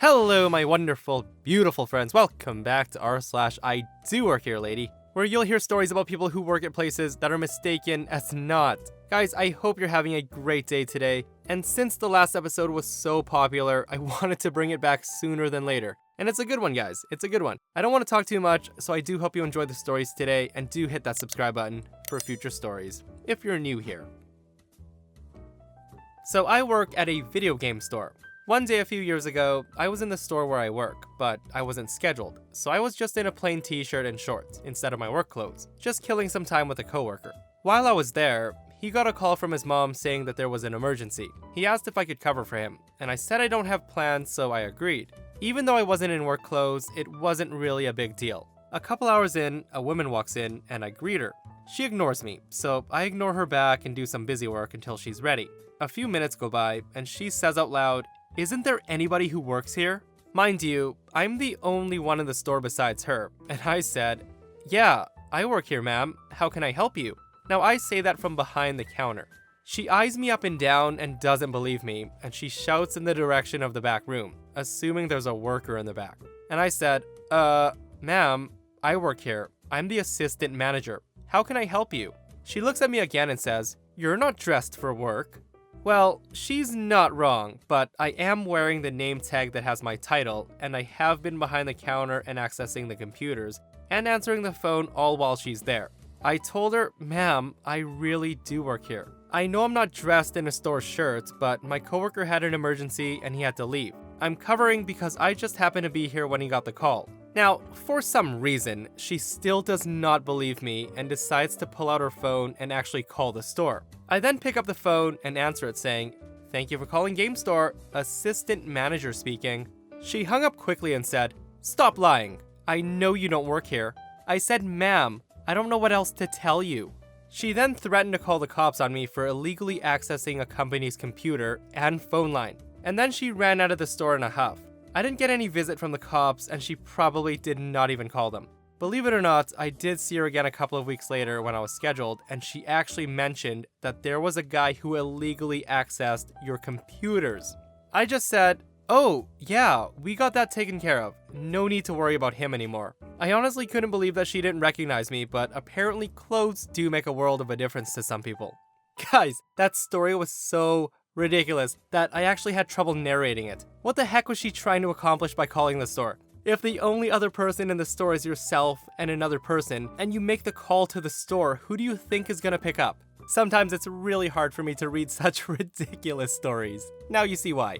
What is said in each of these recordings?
Hello, my wonderful, beautiful friends. Welcome back to r/IDOWorkHereLady, where you'll hear stories about people who work at places that are mistaken as not. Guys, I hope you're having a great day today, and since the last episode was so popular, I wanted to bring it back sooner than later. And it's a good one, guys. It's a good one. I don't want to talk too much, so I do hope you enjoyed the stories today, and do hit that subscribe button for future stories, if you're new here. So I work at a video game store. One day a few years ago, I was in the store where I work, but I wasn't scheduled, so I was just in a plain t-shirt and shorts instead of my work clothes, just killing some time with a coworker. While I was there, he got a call from his mom saying that there was an emergency. He asked if I could cover for him, and I said I don't have plans, so I agreed. Even though I wasn't in work clothes, it wasn't really a big deal. A couple hours in, a woman walks in, and I greet her. She ignores me, so I ignore her back and do some busy work until she's ready. A few minutes go by, and she says out loud, "Isn't there anybody who works here?" Mind you, I'm the only one in the store besides her, and I said, "Yeah, I work here, ma'am. How can I help you?" Now I say that from behind the counter. She eyes me up and down and doesn't believe me, and she shouts in the direction of the back room, assuming there's a worker in the back. And I said, ma'am, I work here. I'm the assistant manager. How can I help you?" She looks at me again and says, "You're not dressed for work." Well, she's not wrong, but I am wearing the name tag that has my title, and I have been behind the counter and accessing the computers, and answering the phone all while she's there. I told her, "Ma'am, I really do work here. I know I'm not dressed in a store shirt, but my coworker had an emergency and he had to leave. I'm covering because I just happened to be here when he got the call." Now, for some reason, she still does not believe me and decides to pull out her phone and actually call the store. I then pick up the phone and answer it saying, "Thank you for calling Game Store, assistant manager speaking." She hung up quickly and said, "Stop lying. I know you don't work here." I said, "Ma'am, I don't know what else to tell you." She then threatened to call the cops on me for illegally accessing a company's computer and phone line. And then she ran out of the store in a huff. I didn't get any visit from the cops, and she probably did not even call them. Believe it or not, I did see her again a couple of weeks later when I was scheduled, and she actually mentioned that there was a guy who illegally accessed your computers. I just said, "Oh, yeah, we got that taken care of. No need to worry about him anymore." I honestly couldn't believe that she didn't recognize me, but apparently clothes do make a world of a difference to some people. Guys, that story was so ridiculous that I actually had trouble narrating it. What the heck was she trying to accomplish by calling the store? If the only other person in the store is yourself and another person, and you make the call to the store, who do you think is gonna pick up? Sometimes it's really hard for me to read such ridiculous stories. Now you see why.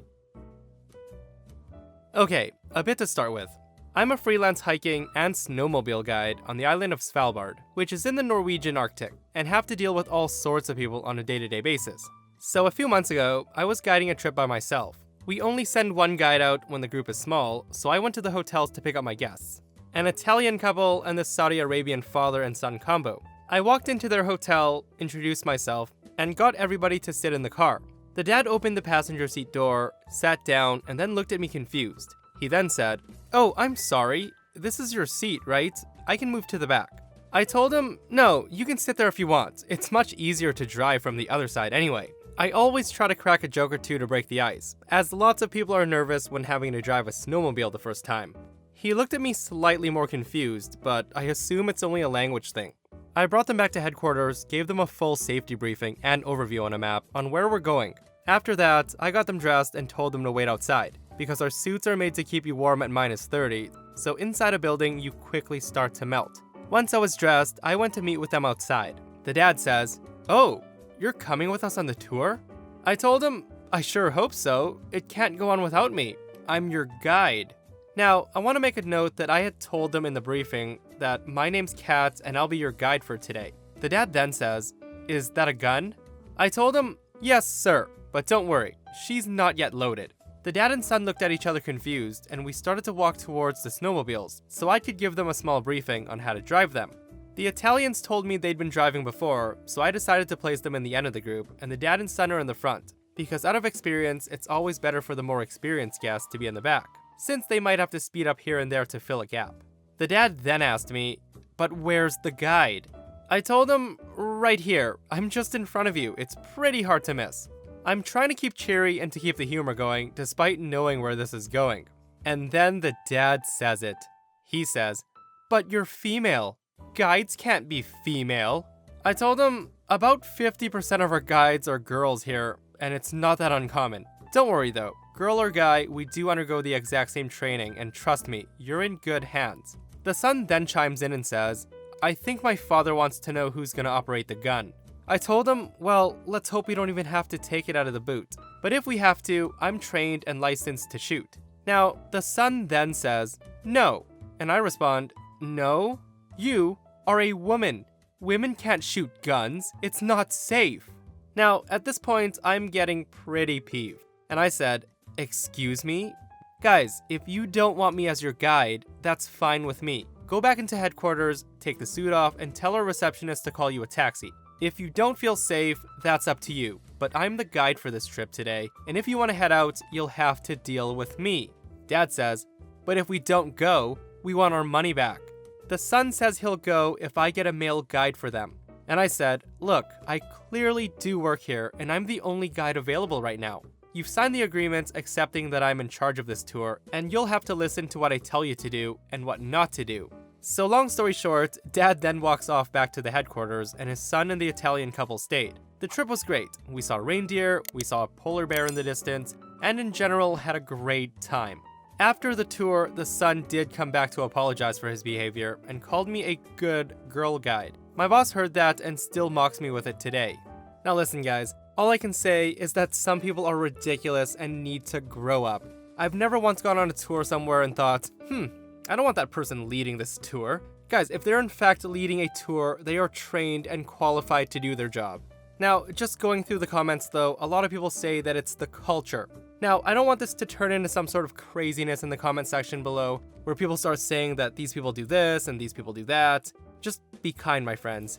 Okay, a bit to start with. I'm a freelance hiking and snowmobile guide on the island of Svalbard, which is in the Norwegian Arctic, and have to deal with all sorts of people on a day-to-day basis. So a few months ago, I was guiding a trip by myself. We only send one guide out when the group is small, so I went to the hotels to pick up my guests. An Italian couple and the Saudi Arabian father and son combo. I walked into their hotel, introduced myself, and got everybody to sit in the car. The dad opened the passenger seat door, sat down, and then looked at me confused. He then said, "Oh, I'm sorry. This is your seat, right? I can move to the back." I told him, "No, you can sit there if you want. It's much easier to drive from the other side anyway." I always try to crack a joke or two to break the ice, as lots of people are nervous when having to drive a snowmobile the first time. He looked at me slightly more confused, but I assume it's only a language thing. I brought them back to headquarters, gave them a full safety briefing and overview on a map on where we're going. After that, I got them dressed and told them to wait outside, because our suits are made to keep you warm at -30, so inside a building you quickly start to melt. Once I was dressed, I went to meet with them outside. The dad says, "Oh, you're coming with us on the tour?" I told him, "I sure hope so. It can't go on without me. I'm your guide." Now, I want to make a note that I had told them in the briefing that my name's Kat and I'll be your guide for today. The dad then says, "Is that a gun?" I told him, "Yes, sir, but don't worry, she's not yet loaded." The dad and son looked at each other confused, and we started to walk towards the snowmobiles, so I could give them a small briefing on how to drive them. The Italians told me they'd been driving before, so I decided to place them in the end of the group, and the dad and son are in the front, because out of experience, it's always better for the more experienced guests to be in the back, since they might have to speed up here and there to fill a gap. The dad then asked me, "But where's the guide?" I told him, "Right here. I'm just in front of you. It's pretty hard to miss." I'm trying to keep cheery and to keep the humor going, despite knowing where this is going. And then the dad says it. He says, "But you're female. Guides can't be female." I told him, about 50% of our guides are girls here, and it's not that uncommon. Don't worry though, girl or guy, we do undergo the exact same training, and trust me, you're in good hands. The son then chimes in and says, "I think my father wants to know who's gonna operate the gun." I told him, well, let's hope we don't even have to take it out of the boot. But if we have to, I'm trained and licensed to shoot. Now, the son then says, "No." And I respond, "No, you are a woman. Women can't shoot guns. It's not safe." Now, at this point, I'm getting pretty peeved. And I said, "Excuse me? Guys, if you don't want me as your guide, that's fine with me. Go back into headquarters, take the suit off, and tell our receptionist to call you a taxi. If you don't feel safe, that's up to you. But I'm the guide for this trip today, and if you want to head out, you'll have to deal with me." Dad says, "But if we don't go, we want our money back." The son says he'll go if I get a male guide for them. And I said, "Look, I clearly do work here, and I'm the only guide available right now. You've signed the agreement accepting that I'm in charge of this tour, and you'll have to listen to what I tell you to do and what not to do." So long story short, Dad then walks off back to the headquarters, and his son and the Italian couple stayed. The trip was great. We saw reindeer, we saw a polar bear in the distance, and in general had a great time. After the tour, the son did come back to apologize for his behavior and called me a good girl guide. My boss heard that and still mocks me with it today. Now listen guys, all I can say is that some people are ridiculous and need to grow up. I've never once gone on a tour somewhere and thought, I don't want that person leading this tour. Guys, if they're in fact leading a tour, they are trained and qualified to do their job. Now, just going through the comments though, a lot of people say that it's the culture. Now, I don't want this to turn into some sort of craziness in the comment section below, where people start saying that these people do this and these people do that. Just be kind, my friends.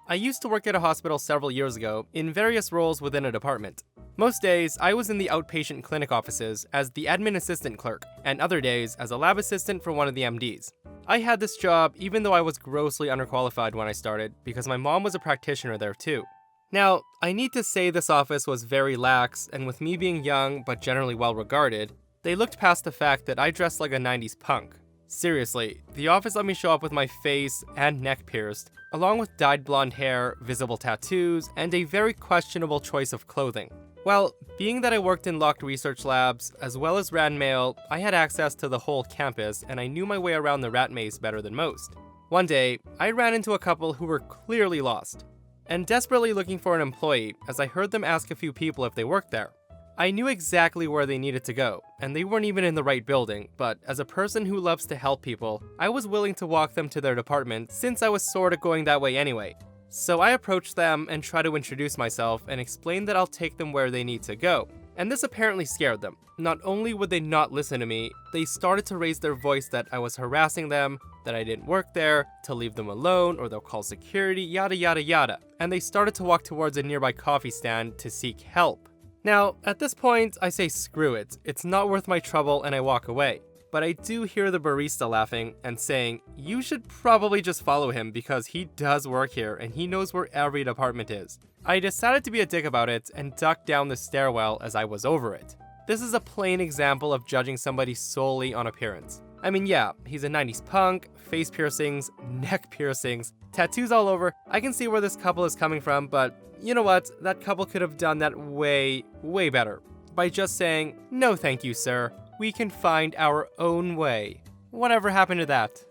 I used to work at a hospital several years ago in various roles within a department. Most days, I was in the outpatient clinic offices as the admin assistant clerk, and other days as a lab assistant for one of the MDs. I had this job even though I was grossly underqualified when I started, because my mom was a practitioner there too. Now, I need to say this office was very lax, and with me being young but generally well regarded, they looked past the fact that I dressed like a 90s punk. Seriously, the office let me show up with my face and neck pierced, along with dyed blonde hair, visible tattoos, and a very questionable choice of clothing. Well, being that I worked in locked research labs, as well as ran mail, I had access to the whole campus, and I knew my way around the rat maze better than most. One day, I ran into a couple who were clearly lost, and desperately looking for an employee, as I heard them ask a few people if they worked there. I knew exactly where they needed to go, and they weren't even in the right building, but as a person who loves to help people, I was willing to walk them to their department since I was sorta going that way anyway. So I approached them and tried to introduce myself and explain that I'll take them where they need to go. And this apparently scared them. Not only would they not listen to me, they started to raise their voice that I was harassing them, that I didn't work there, to leave them alone, or they'll call security, yada yada yada. And they started to walk towards a nearby coffee stand to seek help. Now, at this point, I say screw it, it's not worth my trouble, and I walk away. But I do hear the barista laughing and saying, "You should probably just follow him because he does work here and he knows where every department is." I decided to be a dick about it and ducked down the stairwell as I was over it. This is a plain example of judging somebody solely on appearance. I mean, yeah, he's a 90s punk, face piercings, neck piercings, tattoos all over. I can see where this couple is coming from, but you know what? That couple could have done that way, way better. By just saying, "No thank you, sir. We can find our own way." Whatever happened to that?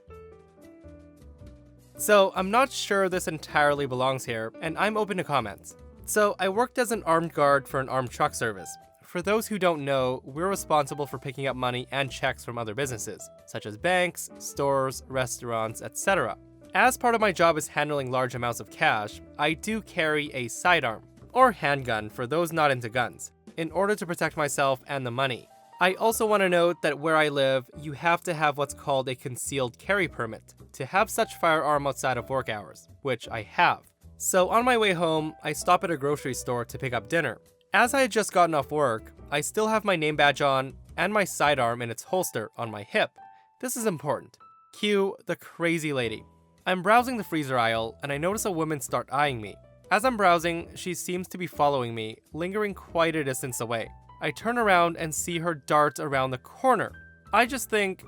So, I'm not sure this entirely belongs here, and I'm open to comments. So, I worked as an armed guard for an armed truck service. For those who don't know, we're responsible for picking up money and checks from other businesses, such as banks, stores, restaurants, etc. As part of my job is handling large amounts of cash, I do carry a sidearm, or handgun for those not into guns, in order to protect myself and the money. I also want to note that where I live, you have to have what's called a concealed carry permit to have such firearm outside of work hours, which I have. So on my way home, I stop at a grocery store to pick up dinner. As I had just gotten off work, I still have my name badge on and my sidearm in its holster on my hip. This is important. Cue the crazy lady. I'm browsing the freezer aisle and I notice a woman start eyeing me. As I'm browsing, she seems to be following me, lingering quite a distance away. I turn around and see her dart around the corner. I just think,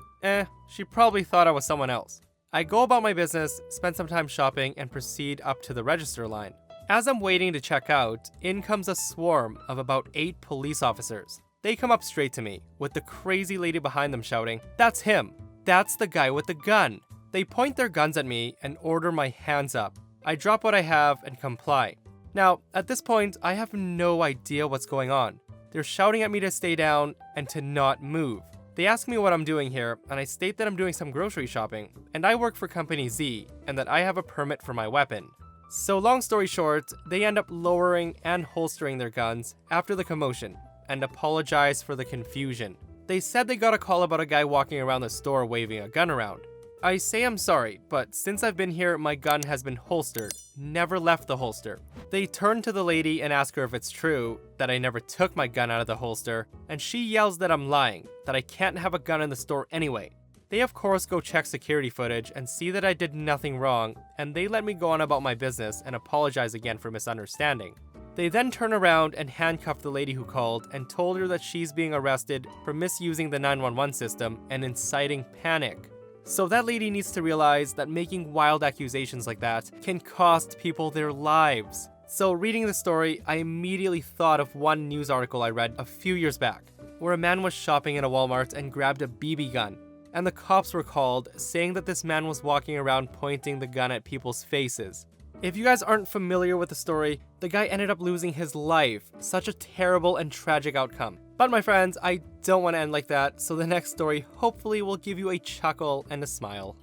she probably thought I was someone else. I go about my business, spend some time shopping, and proceed up to the register line. As I'm waiting to check out, in comes a swarm of about 8 police officers. They come up straight to me, with the crazy lady behind them shouting, "That's him! That's the guy with the gun!" They point their guns at me and order my hands up. I drop what I have and comply. Now, at this point, I have no idea what's going on. They're shouting at me to stay down and to not move. They ask me what I'm doing here, and I state that I'm doing some grocery shopping, and I work for Company Z, and that I have a permit for my weapon. So long story short, they end up lowering and holstering their guns after the commotion, and apologize for the confusion. They said they got a call about a guy walking around the store waving a gun around. I say I'm sorry, but since I've been here, my gun has been holstered, never left the holster. They turn to the lady and ask her if it's true that I never took my gun out of the holster, and she yells that I'm lying, that I can't have a gun in the store anyway. They of course go check security footage and see that I did nothing wrong, and they let me go on about my business and apologize again for misunderstanding. They then turn around and handcuff the lady who called and told her that she's being arrested for misusing the 911 system and inciting panic. So that lady needs to realize that making wild accusations like that can cost people their lives. So reading the story, I immediately thought of one news article I read a few years back, where a man was shopping in a Walmart and grabbed a BB gun. And the cops were called, saying that this man was walking around pointing the gun at people's faces. If you guys aren't familiar with the story, the guy ended up losing his life. Such a terrible and tragic outcome. But my friends, I don't want to end like that, so the next story hopefully will give you a chuckle and a smile.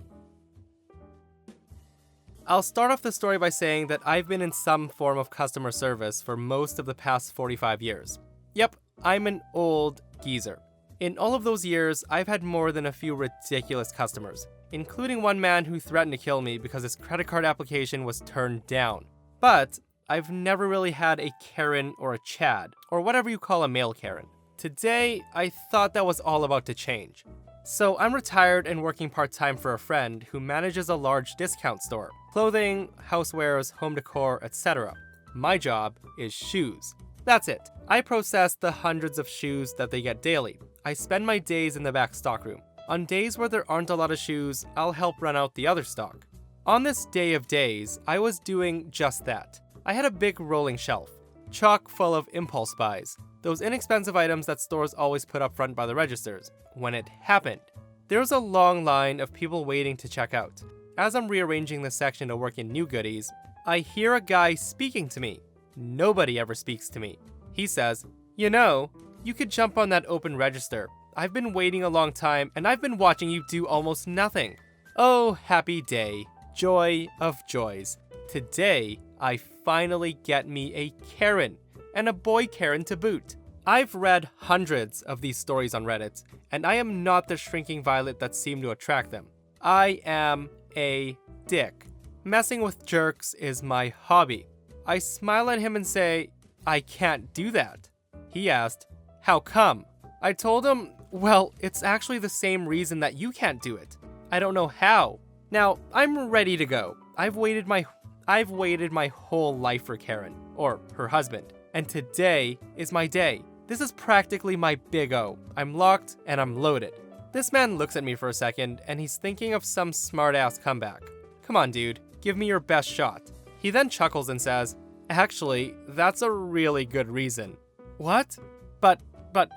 I'll start off the story by saying that I've been in some form of customer service for most of the past 45 years. Yep, I'm an old geezer. In all of those years, I've had more than a few ridiculous customers, including one man who threatened to kill me because his credit card application was turned down. But I've never really had a Karen or a Chad, or whatever you call a male Karen. Today, I thought that was all about to change. So I'm retired and working part-time for a friend who manages a large discount store. Clothing, housewares, home decor, etc. My job is shoes. That's it. I process the hundreds of shoes that they get daily. I spend my days in the back stockroom. On days where there aren't a lot of shoes, I'll help run out the other stock. On this day of days, I was doing just that. I had a big rolling shelf, chock full of impulse buys, those inexpensive items that stores always put up front by the registers. When it happened, there was a long line of people waiting to check out. As I'm rearranging the section to work in new goodies, I hear a guy speaking to me. Nobody ever speaks to me. He says, "You know, you could jump on that open register. I've been waiting a long time and I've been watching you do almost nothing." Oh, happy day. Joy of joys. Today, I finally get me a Karen, and a boy Karen to boot. I've read hundreds of these stories on Reddit, and I am not the shrinking violet that seemed to attract them. I am a dick. Messing with jerks is my hobby. I smile at him and say, "I can't do that." He asked, "How come?" I told him, "Well, it's actually the same reason that you can't do it. I don't know how." Now, I'm ready to go. I've waited my whole life for Karen, or her husband, and today is my day. This is practically my big O. I'm locked and I'm loaded. This man looks at me for a second, and he's thinking of some smart-ass comeback. Come on, dude, give me your best shot. He then chuckles and says, "Actually, that's a really good reason." What? But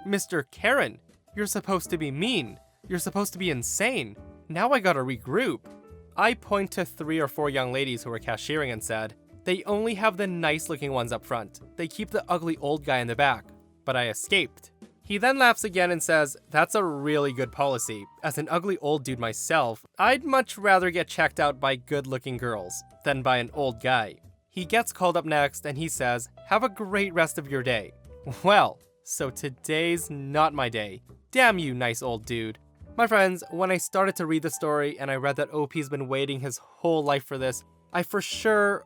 Mr. Karen, you're supposed to be mean. You're supposed to be insane. Now I gotta regroup. I point to 3 or 4 young ladies who were cashiering and said, "They only have the nice-looking ones up front. They keep the ugly old guy in the back." But I escaped. He then laughs again and says, "That's a really good policy. As an ugly old dude myself, I'd much rather get checked out by good-looking girls than by an old guy." He gets called up next and he says, "Have a great rest of your day." Well, so today's not my day. Damn you, nice old dude. My friends, when I started to read the story and I read that OP's been waiting his whole life for this, I for sure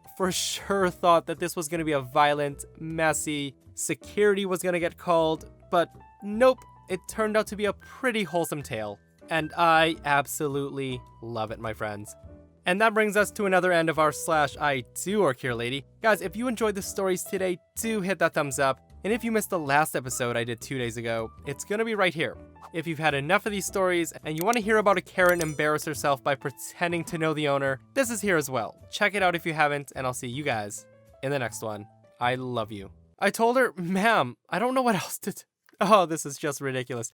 thought that this was going to be a violent, messy, security was going to get called, but nope, it turned out to be a pretty wholesome tale. And I absolutely love it, my friends. And that brings us to another end of our /IDOWorkHereLady. Guys, if you enjoyed the stories today, do hit that thumbs up. And if you missed the last episode I did 2 days ago, it's gonna be right here. If you've had enough of these stories and you want to hear about a Karen embarrass herself by pretending to know the owner, this is here as well. Check it out if you haven't, and I'll see you guys in the next one. I love you. I told her, ma'am, I don't know what else to Oh, this is just ridiculous.